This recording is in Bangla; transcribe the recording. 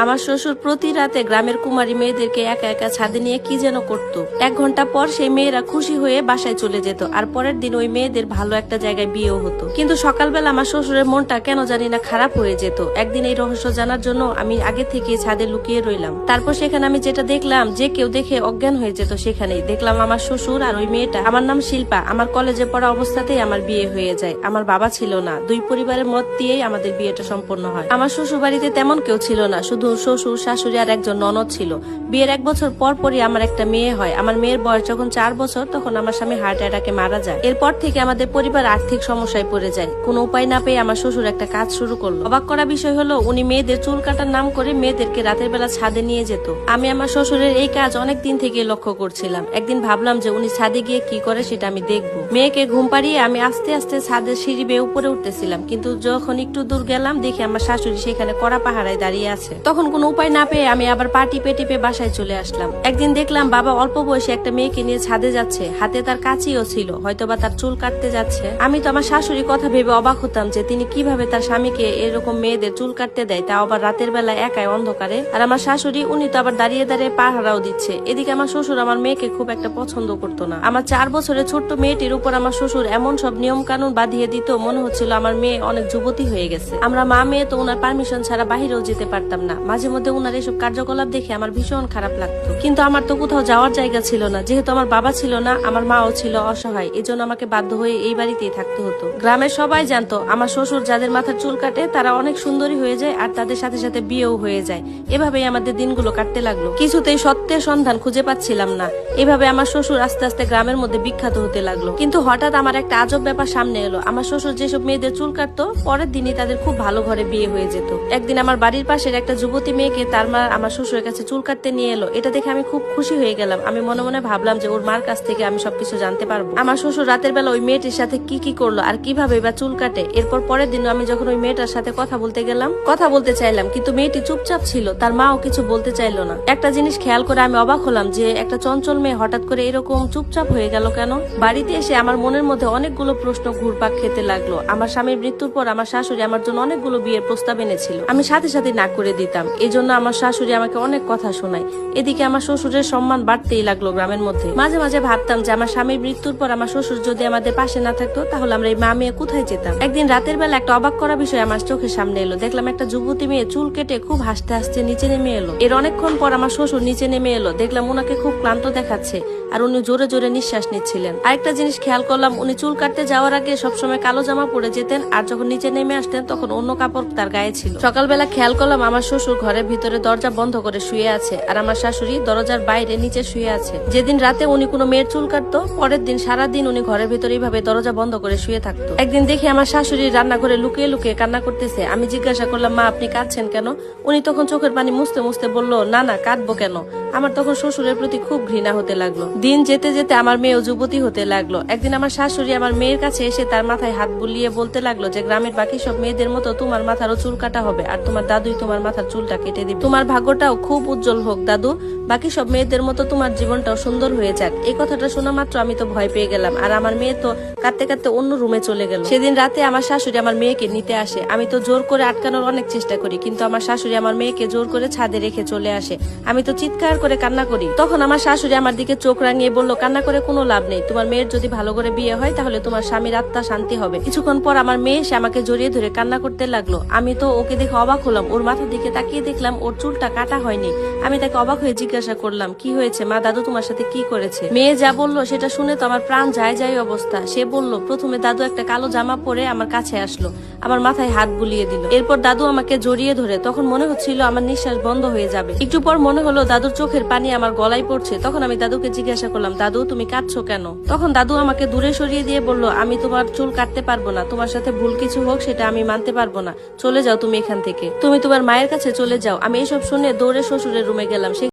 আমার শ্বশুর প্রতি রাতে গ্রামের কুমারী মেয়েদেরকে একা একা ছাদে নিয়ে কি যেন করতো। 1 ঘন্টা পর সেই মেয়েরা খুশি হয়ে বাসায় চলে যেত, আর পরের দিন ওই মেয়েদের ভালো একটা জায়গায় বিয়েও হতো। কিন্তু সকালবেলা আমার শ্বশুরের মনটা কেন জানি না খারাপ হয়ে যেত। একদিন এই রহস্য জানার জন্য আমি আগে থেকে ছাদে লুকিয়ে রইলাম। তারপর সেখানে আমি যেটা দেখলাম, যে কেউ দেখে অজ্ঞান হয়ে যেত। সেখানেই দেখলাম আমার শ্বশুর আর ওই মেয়েটা। আমার নাম শিল্পা। আমার কলেজে পড়া অবস্থাতেই আমার বিয়ে হয়ে যায়। আমার বাবা ছিল না, দুই পরিবারের মত দিয়েই আমাদের বিয়েটা সম্পন্ন হয়। আমার শ্বশুর বাড়িতে তেমন কেউ ছিল না, শুধু শ্বশুর, শাশুড়ি আর একজন ননদ ছিল। বিয়ের 1 বছর পর পরই আমার একটা মেয়ে হয়। আমার মেয়ের বয়স যখন 4 বছর, তখন আমার স্বামী হার্ট অ্যাটাকে মারা যায়। এরপর থেকে আমাদের পরিবার আর্থিক সমস্যায় পড়ে যায়। কোনো উপায় না পেয়ে আমার শ্বশুর একটা কাজ শুরু করলো। অবাক করা বিষয় হলো, উনি মেয়েদের চুল কাটার নাম করে মেয়েদেরকে রাতের বেলা ছাদে নিয়ে যেত। আমি আমার শ্বশুরের এই কাজ অনেক দিন থেকে লক্ষ্য করছিলাম। একদিন ভাবলাম যে উনি ছাদে গিয়ে কি করে সেটা আমি দেখবো। মেয়েকে ঘুম পাড়িয়ে আমি আস্তে আস্তে ছাদের সিঁড়ি বেয়ে উপরে উঠতেছিলাম, কিন্তু যখন একটু দূর গেলাম দেখি আমার শাশুড়ি সেখানে কড়া পাহারায় দাঁড়িয়ে আছে। তখন কোনো উপায় না পেয়ে আমি আবার পা টিপে টিপে বাসায় চলে আসলাম। একদিন দেখলাম বাবা অল্প বয়সে একটা মেয়েকে নিয়ে ছাদে যাচ্ছে, হাতে তার কাঁচিও ছিল, হয়তোবা তার চুল কাটতে যাচ্ছে। আমি তো আমার শাশুড়ির কথা ভেবে অবাক হতাম যে তিনি কিভাবে তার স্বামীকে এরকম মেয়েদের চুল কাটতে দেয়, তা আবার রাতের বেলা একাই অন্ধকারে। আর আমার শাশুড়ি, উনি তো আবার দাঁড়িয়ে দাঁড়িয়ে পাহারাও দিচ্ছে। এদিকে আমার শ্বশুর আমার মেয়েকে খুব একটা পছন্দ করতো না। আমার 4 বছরের ছোট্ট মেয়েটির উপর আমার শ্বশুর এমন সব নিয়ম কানুন বাঁধিয়ে দিত, মনে হচ্ছিল আমার মেয়ে অনেক যুবতী হয়ে গেছে। আমরা মা মেয়ে তো ওনার পারমিশন ছাড়া বাহিরেও যেতে পারতাম না। মাঝে মধ্যে ওনার এসব কার্যকলাপ দেখে আমার ভীষণ খারাপ লাগতো। কিন্তু আমার তো কোথাও যাওয়ার জায়গা ছিল না, যেহেতু আমার বাবা ছিল না, আমার মাও ছিল অসহায়। এজন্য আমাকে বাধ্য হয়ে এই বাড়িতেই থাকতে হতো। গ্রামের সবাই জানতো আমার শ্বশুর যাদের মাথার চুল কাটে তারা অনেক সুন্দরী হয়ে যায়, আর তাদের সাথে সাথে বিয়েও হয়ে যায়। এভাবেই আমাদের দিনগুলো কাটতে লাগলো। কিছুতেই সত্যের সন্ধান খুঁজে পাচ্ছিলাম না। এভাবে আমার শ্বশুর আস্তে আস্তে গ্রামের মধ্যে বিখ্যাত হতে লাগলো। কিন্তু হঠাৎ আমার একটা আজব ব্যাপার সামনে এলো। আমার শ্বশুর যেসব মেয়েদের চুল কাটতো, পরের দিনই তাদের খুব ভালো ঘরে বিয়ে হয়ে যেত। একদিন আমার বাড়ির পাশের একটা যুবতী মেয়েকে তার মা আমার শ্বশুরের কাছে চুল কাটতে নিয়ে এলো। এটা দেখে আমি খুব খুশি হয়ে গেলাম। আমি মনে মনে ভাবলাম যে ওর মার কাছ থেকে আমি সবকিছু জানতে পারবো। আমার শ্বশুর রাতের বেলা ওই মেয়েটির সাথে কি কি করলো আর কিভাবে বা চুল কাটে। এরপর পরের দিন আমি যখন ওই মেয়েটার সাথে কথা বলতে চাইলাম, কিন্তু মেয়েটি চুপচাপ ছিল, তার মাও কিছু বলতে চাইলো না। একটা জিনিস খেয়াল করে আমি অবাক হলাম যে একটা চঞ্চল মেয়ে হঠাৎ করে এরকম চুপচাপ হয়ে গেল কেন। বাড়িতে এসে আমার মনের মধ্যে অনেকগুলো প্রশ্ন ঘুরপাক খেতে লাগলো। আমার স্বামীর মৃত্যুর পর আমার শাশুড়ি আমার জন্য অনেকগুলো বিয়ের প্রস্তাব এনেছিল, আমি সাথে সাথে না করে দিতাম। এই জন্য আমার শাশুড়ি আমাকে অনেক কথা শোনায়। এদিকে আমার শ্বশুরের সম্মান বাড়তেই লাগলো গ্রামের মধ্যে। মাঝে মাঝে ভাবতাম যে আমার স্বামীর মৃত্যুর পর আমার শ্বশুর যদি আমাদের পাশে না থাকতো, তাহলে আমরা এই মা মেয়ে কোথায় যেতাম। একদিন রাতের বেলা একটা অবাক করা বিষয় আমার চোখের সামনে এলো। দেখলাম একটা যুবতী মেয়ে চুল কেটে খুব হাসতে হাসতে নিচে নেমে এলো। এর অনেকক্ষণ পর আমার শ্বশুর নিচে নেমে এলো। দেখলাম ওনাকে খুব ক্লান্ত দেখাচ্ছে, আর উনি জোরে জোরে নিঃশ্বাস নিচ্ছিলেন। আরেকটা জিনিস খেয়াল করলাম, উনি চুল কাটতে যাওয়ার আগে সবসময় কালো জামা পরে যেতেন, আর যখন নিচে নেমে আসতেন তখন অন্য কাপড় তার গায়ে ছিল। সকালবেলা খেয়াল করলাম আমার শ্বশুর ঘরের ভিতরে দরজা বন্ধ করে শুয়ে আছে, আর আমার শাশুড়ি দরজার বাইরে নিচে শুয়ে আছে। যেদিন রাতে উনি কোনো মেয়ের চুল কাটতো, পরের দিন সারাদিন উনি ঘরের ভিতরে এইভাবে দরজা বন্ধ করে শুয়ে থাকতো। একদিন দেখি আমার শাশুড়ি রান্নাঘরে লুকিয়ে লুকিয়ে কান্না করতেছে। আমি জিজ্ঞাসা করলাম, মা আপনি কাঁদছেন কেন? উনি তখন চোখের পানি মুছতে মুছতে বলল, না না, কাঁদবো কেন। আমার তখন শ্বশুরের প্রতি খুব ঘৃণা হতে লাগলো। দিন যেতে যেতে আমার মেয়েও যুবতী হতে লাগলো। একদিন আমার শাশুড়ি আমার মেয়ের কাছে এসে তার মাথায় হাত বুলিয়ে বলতে লাগলো যে গ্রামের বাকি সব মেয়েদের মতো তোমার মাথারও চুল কাটা হবে, আর তোমার দাদুই তোমার মাথার চুলটা কেটে দিবে। তোমার ভাগ্যটাও খুব উজ্জ্বল হোক দাদু, বাকি সব মেয়েদের মতো তোমার জীবনটাও সুন্দর হয়ে যাক। এই কথাটা শোনা মাত্র আমি তো ভয় পেয়ে গেলাম, আর আমার মেয়ে তো কাঁদতে কাঁদতে অন্য রুমে চলে গেল। সেদিন রাতে আমার শাশুড়ি আমার মেয়েকে নিতে আসে। আমি তো জোর করে আটকানোর অনেক চেষ্টা করি, কিন্তু আমার শাশুড়ি আমার মেয়েকে জোর করে ছাদে রেখে চলে আসে। আমি তো চিৎকার করে কান্না করি। তখন আমার শাশুড়ি আমার দিকে চোখ রাঙিয়ে বলল, কান্না করে কোনো লাভ নেই, তোমার মেয়ের যদি ভালো করে বিয়ে হয় তাহলে তোমার স্বামীর আত্মা শান্তি হবে। কিছুক্ষণ পর আমার মেয়ে এসে আমাকে জড়িয়ে ধরে কান্না করতে লাগলো। আমি তো ওকে দেখে অবাক হলাম। ওর মাথার দিকে তাকিয়ে দেখলাম ওর চুলটা কাটা হয়নি। আমি তাকে অবাক হয়ে জিজ্ঞাসা করলাম, কি হয়েছে মা, দাদু তোমার সাথে কি করেছে? মেয়ে যা বললো সেটা শুনে তো আমার প্রাণ যায় যায় অবস্থা। সে বলল, প্রথমে দাদু একটা কালো জামা পরে আমার কাছে আসলো, আমার মাথায় হাত বুলিয়ে দিল। এরপর দাদু আমাকে জড়িয়ে ধরে, তখন মনে হচ্ছিল আমার নিঃশ্বাস বন্ধ হয়ে যাবে। একটু পর মনে হলো দাদুর চোখের পানি আমার গলায় পড়ছে। তখন আমি দাদুকে জিজ্ঞাসা করলাম, দাদু তুমি কাঁদছো কেন? তখন দাদু আমাকে দূরে সরিয়ে দিয়ে বলল, আমি তোমার চুল কাটতে পারবো না, তোমার সাথে ভুল কিছু হোক সেটা আমি মানতে পারবো না। চলে যাও তুমি এখান থেকে, তুমি তোমার মায়ের কাছে চলে যাও। আমি এসব শুনে দৌড়ে শ্বশুরের রুমে গেলাম।